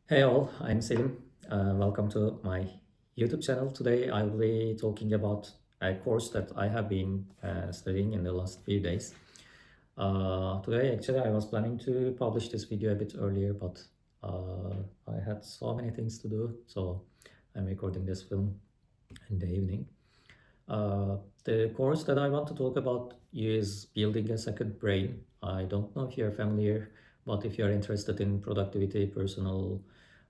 Hey all, I'm Selim. Welcome to my YouTube channel. Today I'll be talking about a course that I have been studying in the last few days. Today actually I was planning to publish this video a bit earlier, but I had so many things to do, so I'm recording this film in the evening. The course that I want to talk about is building a second brain. I don't know if you're familiar, but if you're interested in productivity, personal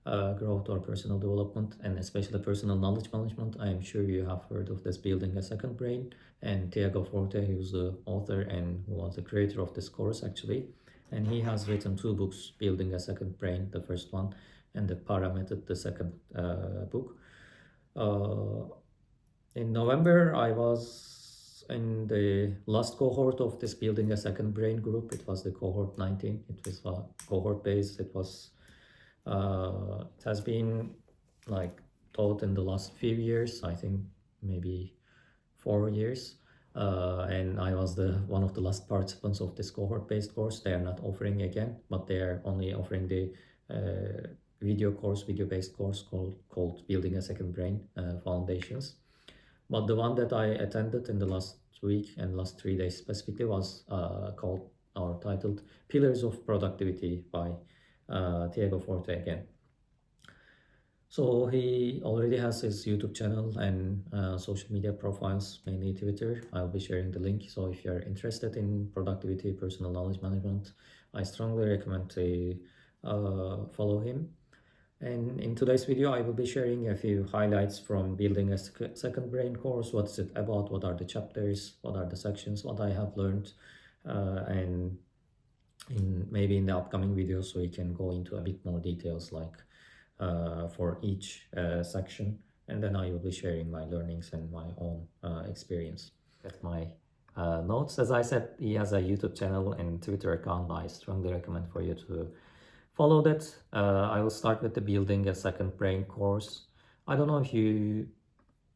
growth, or personal development, and especially personal knowledge management, I am sure you have heard of this building a second brain. And Tiago Forte, who's the author and who was the creator of this course actually, and he has written two books, Building a Second Brain, the first one, and the Para Method, the second book. Uh, in November, I was in the last cohort of this Building a Second Brain group. It was the cohort 19. It was cohort based. It has been like taught in the last few years, I think maybe 4 years. And I was the one of the last participants of this cohort-based course. They are not offering again, but they are only offering the video-based course called Building a Second Brain Foundations. But the one that I attended in the last week and last 3 days specifically was called or titled Pillars of Productivity by Tiago Forte again. So he already has his YouTube channel and social media profiles, mainly Twitter. I'll be sharing the link. So if you're interested in productivity, personal knowledge management, I strongly recommend to follow him. And in today's video, I will be sharing a few highlights from building a second brain course. What's it about? What are the chapters? What are the sections? What I have learned? And maybe in the upcoming videos, we can go into a bit more details like for each section. And then I will be sharing my learnings and my own experience. At my notes, as I said, he has a YouTube channel and Twitter account. I strongly recommend for you to follow that. I will start with the Building a Second Brain course. I don't know if you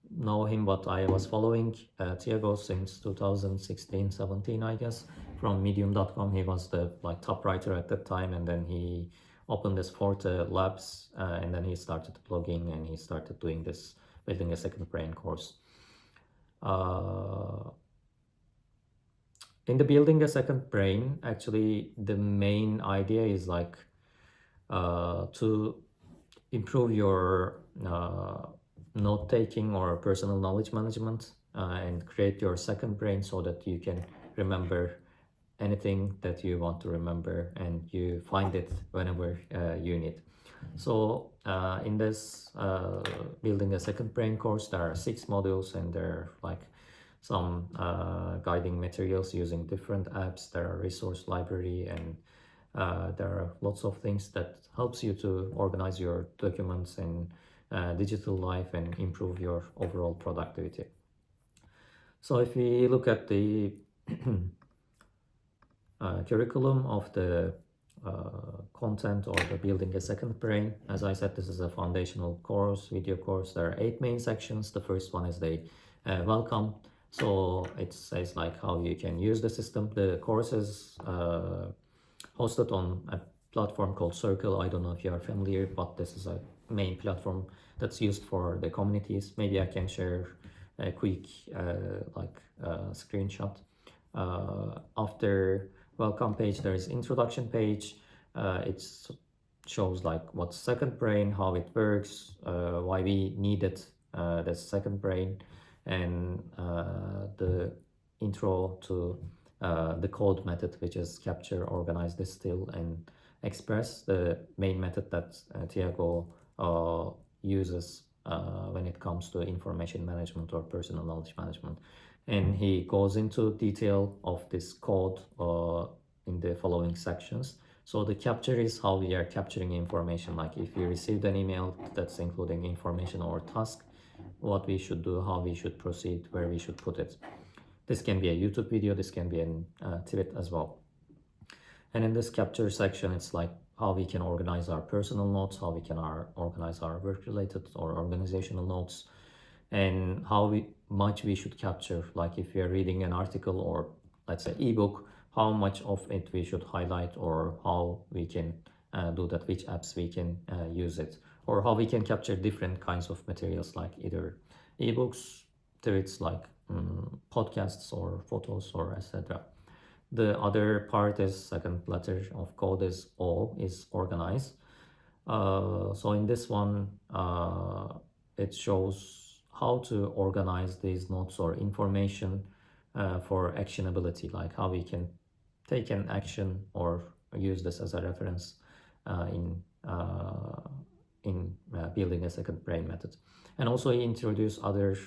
know him, but I was following Tiago since 2016-17, I guess, from medium.com. He was the top writer at that time, and then he opened this Forte Labs, and then he started blogging and he started doing this Building a Second Brain course. In the Building a Second Brain, actually, the main idea is to improve your note taking or personal knowledge management and create your second brain so that you can remember anything that you want to remember and you find it whenever you need. So in this Building a Second Brain course, there are 6 modules and there are some guiding materials using different apps. There are resource library and there are lots of things that helps you to organize your documents and digital life and improve your overall productivity. So if we look at the curriculum of the content or the Building a Second Brain, as I said, this is a foundational course, video course. There are 8 main sections. The first one is the welcome. So it says how you can use the system. The course is hosted on a platform called Circle. I don't know if you are familiar, but this is a main platform that's used for the communities. Maybe I can share a quick screenshot. After welcome page, there is introduction page. It shows what's second brain, how it works, why we needed the second brain, and the intro to the code method, which is capture, organize, distill, and express, the main method that Tiago uses when it comes to information management or personal knowledge management. And he goes into detail of this code in the following sections. So the capture is how we are capturing information. Like if you received an email that's including information or task, what we should do, how we should proceed, where we should put it. This can be a YouTube video, this can be in tweet as well. And in this capture section, it's how we can organize our personal notes, how we can organize our work-related or organizational notes, and how much we should capture. Like if we are reading an article or let's say ebook, how much of it we should highlight or how we can do that, which apps we can use it, or how we can capture different kinds of materials like either ebooks, tweets like podcasts or photos or etc. The other part is second letter of code is O, is organize. So in this one, it shows how to organize these notes or information for actionability, like how we can take an action or use this as a reference uh, in uh, building a second brain method. And also he introduced other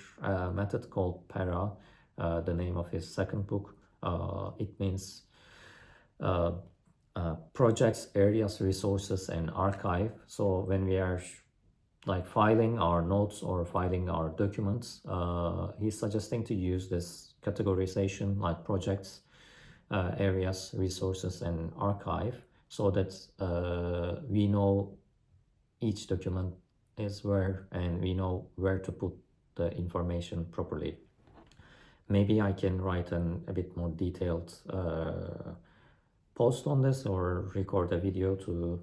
method called para, the name of his second book. It means uh, projects, areas, resources, and archive. So when we are like filing our notes or filing our documents, he's suggesting to use this categorization like projects, areas, resources, and archive, so that we know each document is where, and we know where to put the information properly. Maybe I can write a bit more detailed post on this or record a video to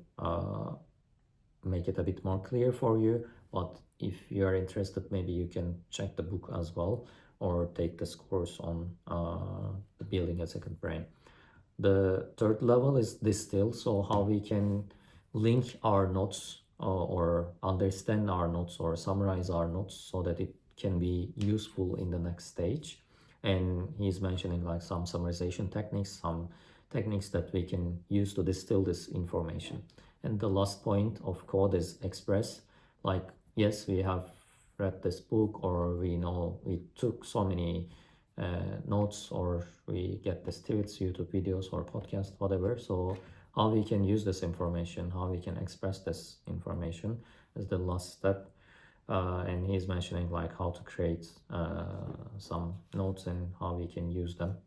make it a bit more clear for you. But if you are interested, maybe you can check the book as well or take this course on building a second brain. The third level is distill, so how we can link our notes or understand our notes or summarize our notes so that it can be useful in the next stage. And he's mentioning like some summarization techniques, some techniques that we can use to distill this information. And the last point of code is express. Like, yes, we have read this book, or we know we took so many notes, or we get this tweets, YouTube videos, or podcast, whatever. So how we can use this information, how we can express this information is the last step. And he's mentioning like how to create some notes and how we can use them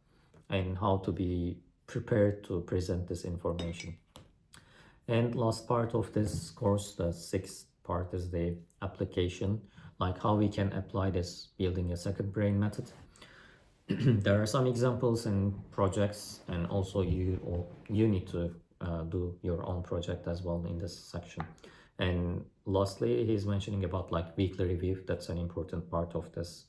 and how to be prepared to present this information. And last part of this course, the sixth part, is the application, like how we can apply this building a second brain method. There are some examples and projects, and also you need to do your own project as well in this section. And lastly, he's mentioning about like weekly review. That's an important part of this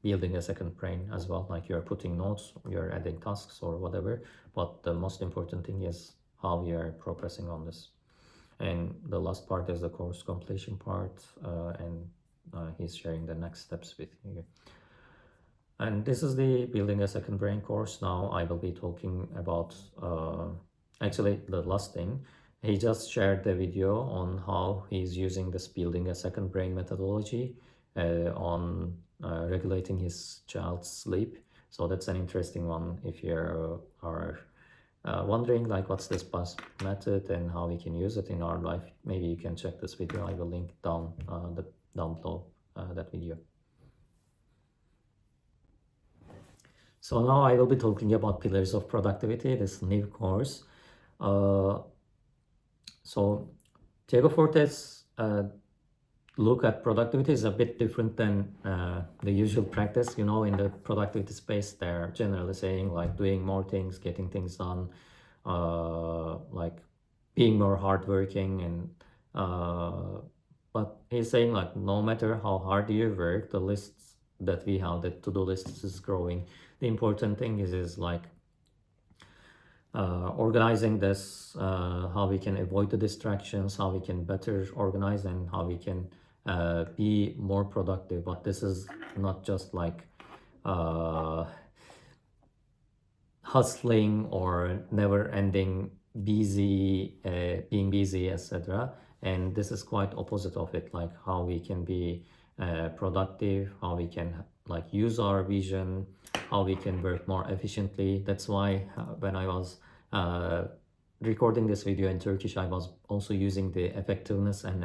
building a second brain as well. Like you're putting notes, you're adding tasks or whatever, but the most important thing is how we are progressing on this. And the last part is the course completion part, and he's sharing the next steps with you. And this is the building a second brain course. Now I will be talking about actually the last thing. He just shared the video on how he's using this building a second brain methodology on regulating his child's sleep. So that's an interesting one if you are wondering like what's this best method and how we can use it in our life. Maybe you can check this video. I will link down down below that video. So now I will be talking about pillars of productivity, this new course. So Tiago Forte's look at productivity is a bit different than the usual practice. You know, in the productivity space, they're generally saying like doing more things, getting things done, like being more hardworking, and but he's saying like no matter how hard you work, the lists that we have, the to-do list is growing. The important thing is like organizing this, how we can avoid the distractions, how we can better organize, and how we can be more productive. But this is not just like hustling or never ending busy, being busy, etc. And this is quite opposite of it, like how we can be productive, how we can like use our vision, how we can work more efficiently. That's why when I was recording this video in Turkish, I was also using the effectiveness and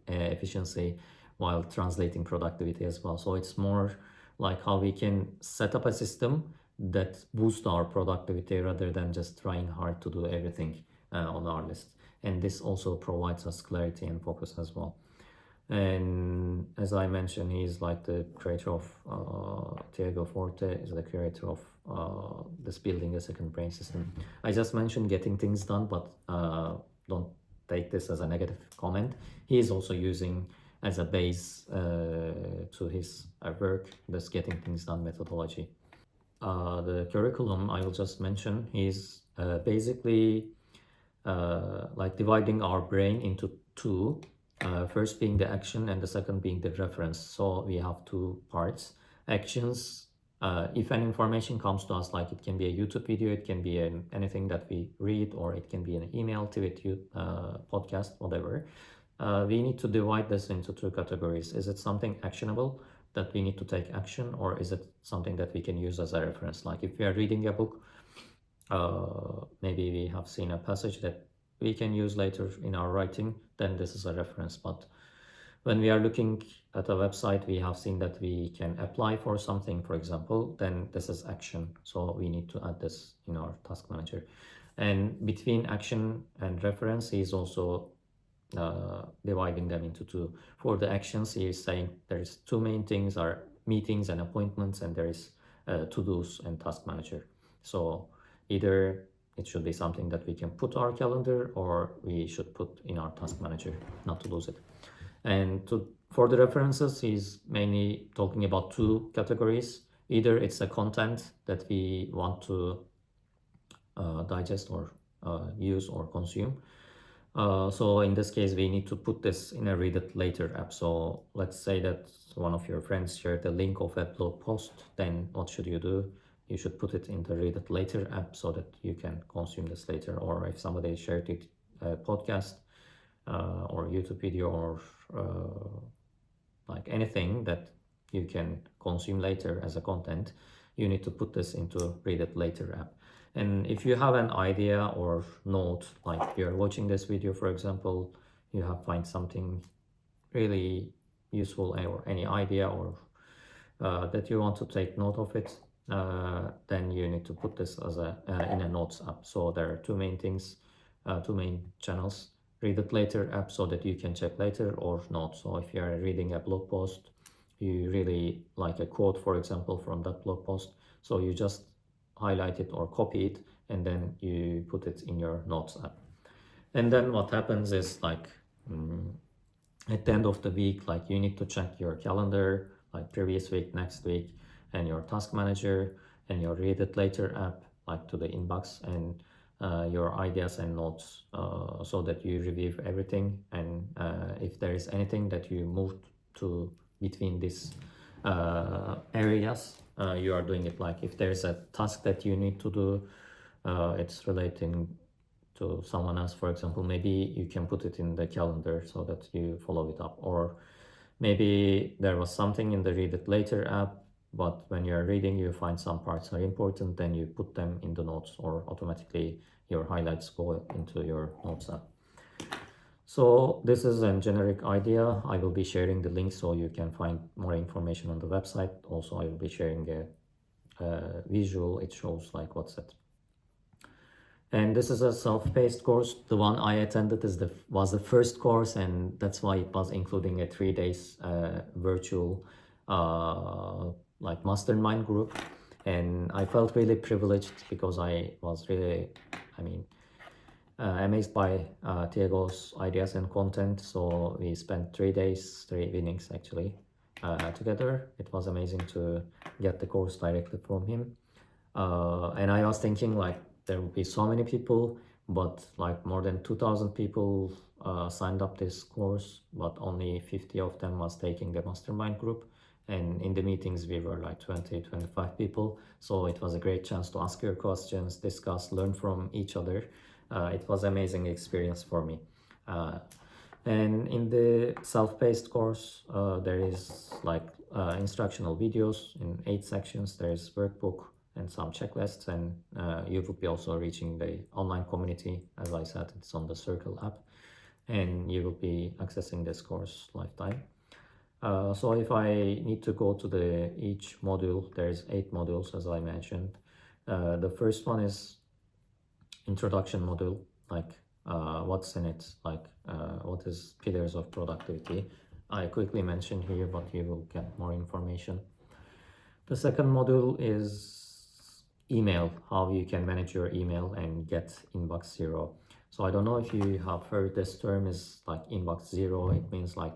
efficiency while translating productivity as well. So it's more like how we can set up a system that boosts our productivity rather than just trying hard to do everything on our list. And this also provides us clarity and focus as well. And as I mentioned, he's like the creator of Tiago Forte is the creator of this building a second brain system. I just mentioned getting things done, but don't take this as a negative comment. He is also using as a base to his work this getting things done methodology. The curriculum I will just mention is basically like dividing our brain into two, first being the action and the second being the reference. So we have two parts. Actions, if an information comes to us, like it can be a YouTube video, it can be anything that we read, or it can be an email, tweet, podcast, whatever. We need to divide this into two categories. Is it something actionable that we need to take action, or is it something that we can use as a reference? Like if we are reading a book, maybe we have seen a passage that we can use later in our writing, then this is a reference. But when we are looking at a website, we have seen that we can apply for something, for example, then this is action. So we need to add this in our task manager. And between action and reference, he is also dividing them into two. For the actions, he is saying there's two main things are meetings and appointments, and there is to-dos and task manager. So either it should be something that we can put our calendar, or we should put in our task manager, not to lose it. And for the references, he's mainly talking about two categories. Either it's a content that we want to digest or use or consume. So in this case, we need to put this in a read it later app. So let's say that one of your friends shared the link of a blog post, then what should you do? You should put it in the read it later app so that you can consume this later. Or if somebody shared it, podcast or YouTube video, or like anything that you can consume later as a content, you need to put this into read it later app. And if you have an idea or note, like you're watching this video, for example, you have find something really useful, or any idea, or that you want to take note of it, then you need to put this as a in a notes app. So there are two main things, two main channels: read it later app so that you can check later, or notes. So if you are reading a blog post, you really like a quote, for example, from that blog post, so you just highlight it or copy it, and then you put it in your notes app. And then what happens is, like, at the end of the week, like, you need to check your calendar, like previous week, next week, and your task manager and your read it later app, like to the inbox, and your ideas and notes, so that you review everything. And if there is anything that you moved to between these areas, you are doing it. Like if there's a task that you need to do, it's relating to someone else, for example, maybe you can put it in the calendar so that you follow it up. Or maybe there was something in the read it later app, but when you're reading you find some parts are important, then you put them in the notes, or automatically your highlights go into your notes app. So this is a generic idea. I will be sharing the link so you can find more information on the website. Also, I will be sharing a visual. It shows like what's it. And this is a self-paced course. The one I attended was the first course, and that's why it was including a 3 days virtual like mastermind group. And I felt really privileged because I was really, I mean, amazed by Tiago's ideas and content. So we spent 3 days, 3 evenings actually, together. It was amazing to get the course directly from him. And I was thinking, like, there will be so many people, but like more than 2,000 people signed up this course, but only 50 of them was taking the mastermind group. And in the meetings we were like 20, 25 people. So it was a great chance to ask your questions, discuss, learn from each other. It was amazing experience for me. And in the self-paced course, there is like instructional videos in 8 sections. There is workbook and some checklists, and you will be also reaching the online community. As I said, it's on the Circle app, and you will be accessing this course lifetime. So if I need to go to each module, there's 8 modules, as I mentioned. The first one is introduction module, like what's in it, like what is pillars of productivity. I quickly mention here, but you will get more information. The second module is email, how you can manage your email and get inbox zero. So I don't know if you have heard this term is like inbox zero. It means like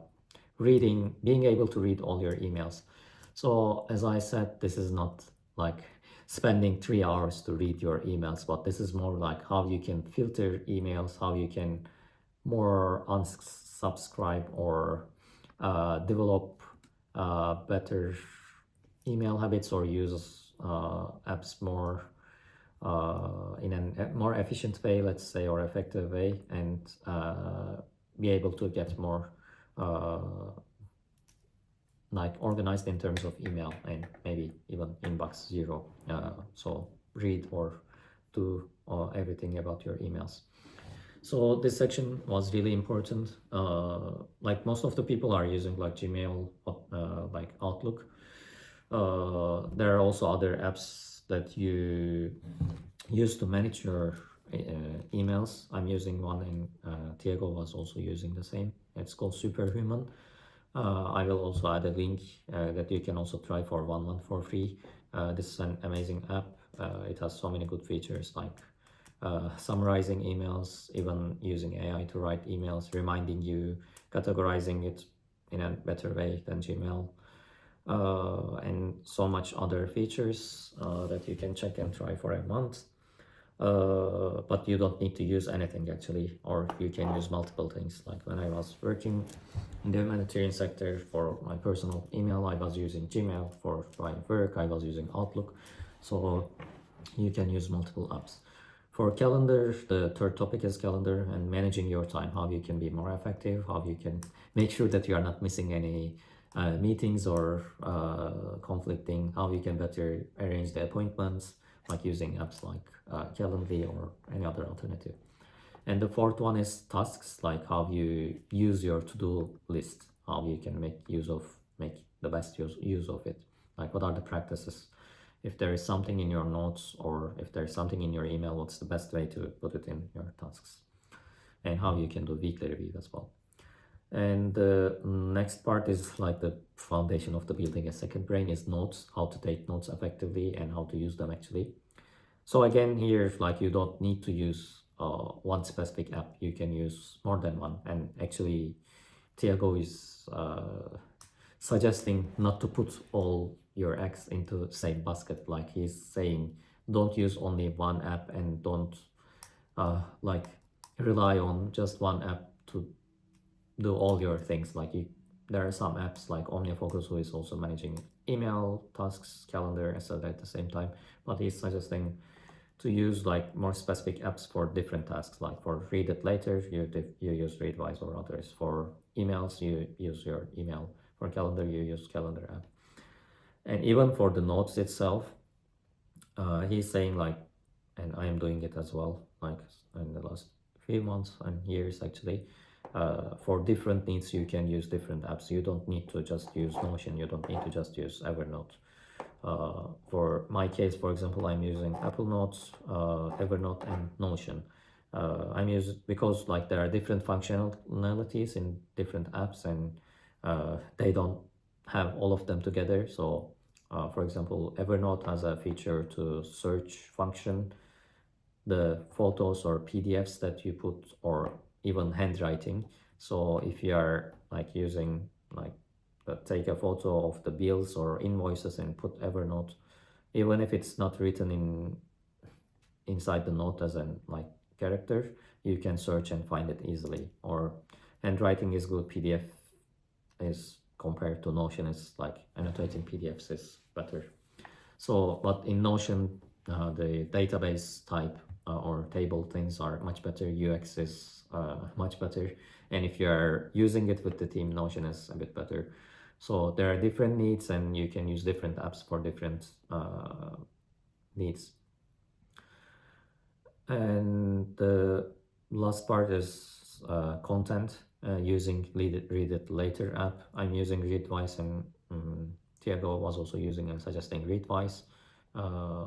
being able to read all your emails. So as I said, this is not like spending 3 hours to read your emails, but this is more like how you can filter emails, how you can more unsubscribe or develop better email habits or use apps more in a more efficient way, let's say, or effective way, and be able to get more uh, like organized in terms of email and maybe even inbox zero. So read or do everything about your emails. So this section was really important. Like most of the people are using like Gmail, like Outlook. There are also other apps that you use to manage your emails. I'm using one, and Tiago was also using the same. It's called Superhuman. I will also add a link that you can also try for 1 month for free. This is an amazing app. It has so many good features like summarizing emails, even using AI to write emails, reminding you, categorizing it in a better way than Gmail, and so much other features that you can check and try for a month. But you don't need to use anything actually, or you can use multiple things. Like when I was working in the humanitarian sector for my personal email, I was using Gmail. For my work, I was using Outlook. So you can use multiple apps. For calendar, the third topic is calendar and managing your time, how you can be more effective, how you can make sure that you are not missing any meetings or conflicting, how you can better arrange the appointments, like using apps like Calendly or any other alternative. And the fourth one is tasks, like how you use your to-do list, how you can make the best use of it. Like what are the practices? If there is something in your notes or if there's something in your email, what's the best way to put it in your tasks? And how you can do weekly review as well. And the next part is like the foundation of the building a second brain is notes, how to take notes effectively and how to use them actually. So again, here, like you don't need to use one specific app. You can use more than one. And actually, Tiago is suggesting not to put all your eggs into the same basket. Like he's saying, don't use only one app and don't like rely on just one app to do all your things. Like there are some apps like OmniFocus who is also managing email, tasks, calendar, etc. at the same time. But he's suggesting to use like more specific apps for different tasks. Like for read it later, you use Readwise or others. For emails, you use your email. For calendar, you use calendar app. And even for the notes itself, he's saying like, and I am doing it as well, like in the last few months and years actually. For different needs, you can use different apps. You don't need to just use Notion. You don't need to just use Evernote. For my case, for example, I'm using Apple Notes, Evernote, and Notion. I'm using because like there are different functionalities in different apps, and they don't have all of them together. So, for example, Evernote has a feature to search function the photos or PDFs that you put, or even handwriting. So if you are like using like take a photo of the bills or invoices and put Evernote, even if it's not written inside the note as an like character, you can search and find it easily. Or handwriting is good, PDF is compared to Notion is like annotating PDFs is better. So but in Notion the database type or table things are much better, UX is much better, and if you're using it with the team, Notion is a bit better. So there are different needs and you can use different apps for different needs. And the last part is content using Read It Later app. I'm using Readwise, and Tiago was also using and suggesting Readwise.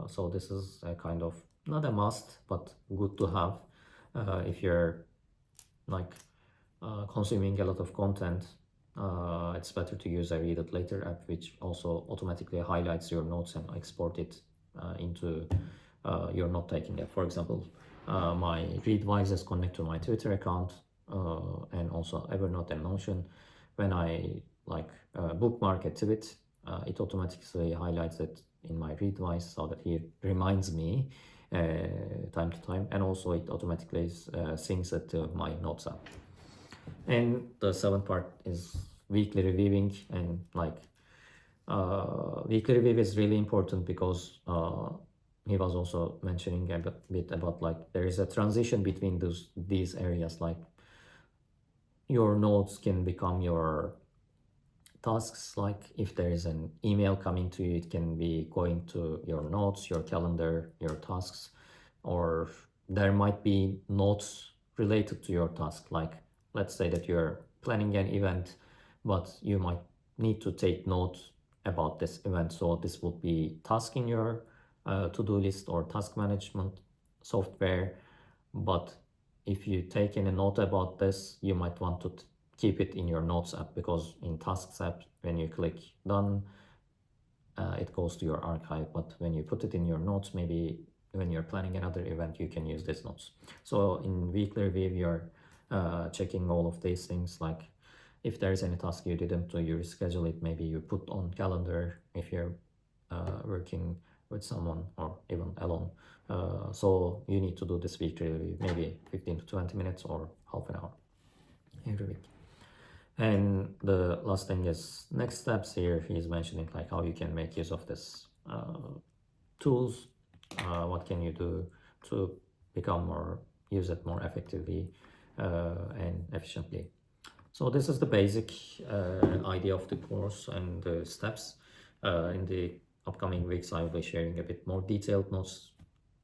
So this is a kind of not a must, but good to have if you're like consuming a lot of content. it's better to use a read it later app, which also automatically highlights your notes and export it into your note taking app. For example, my Readwise is connected to my Twitter account and also Evernote and Notion. When I bookmark a tweet, it automatically highlights it in my Readwise so that it reminds me time to time, and also it automatically syncs it to my notes app. And the seventh part is weekly reviewing, and weekly review is really important because he was also mentioning a bit about there is a transition between these areas. Like your notes can become your tasks. Like if there is an email coming to you, it can be going to your notes, your calendar, your tasks, or there might be notes related to your task. Like let's say that you're planning an event, but you might need to take notes about this event. So this would be task in your to-do list or task management software. But if you take any note about this, you might want to keep it in your notes app, because in tasks app, when you click done, it goes to your archive. But when you put it in your notes, maybe when you're planning another event, you can use these notes. So in weekly review, you're checking all of these things. Like if there's any task you didn't do, you reschedule it. Maybe you put on calendar if you're working with someone or even alone. So you need to do this weekly review, maybe 15 to 20 minutes or half an hour every week. And the last thing is next steps. Here he's mentioning like how you can make use of this tools. What can you do to become more, use it more effectively and efficiently. So this is the basic idea of the course and the steps. In the upcoming weeks, I will be sharing a bit more detailed notes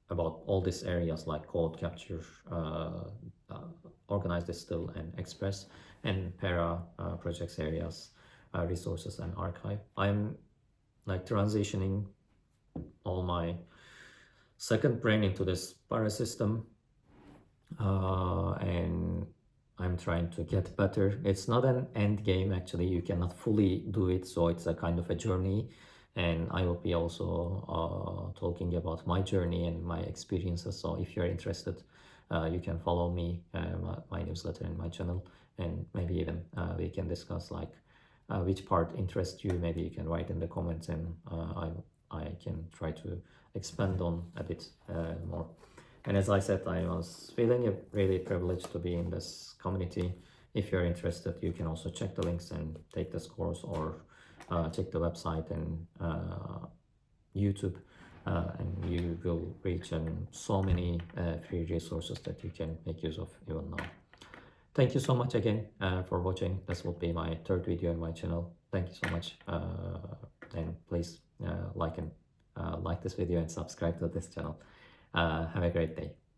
about all these areas like code capture, organize, distill, and express, and para projects areas, resources, and archive. I'm transitioning all my second brain into this para system, and I'm trying to get better. It's not an end game, actually. You cannot fully do it, so it's a kind of a journey. And I will be also talking about my journey and my experiences. So if you're interested, you can follow me, my newsletter and my channel, and maybe even we can discuss which part interests you. Maybe you can write in the comments, and I can try to expand on a bit more. And as I said, I was feeling really privileged to be in this community. If you're interested, you can also check the links and take this course, or check the website and YouTube, and you will reach so many free resources that you can make use of even now. Thank you so much again for watching. This will be my third video on my channel. Thank you so much, and please like this video and subscribe to this channel. Have a great day.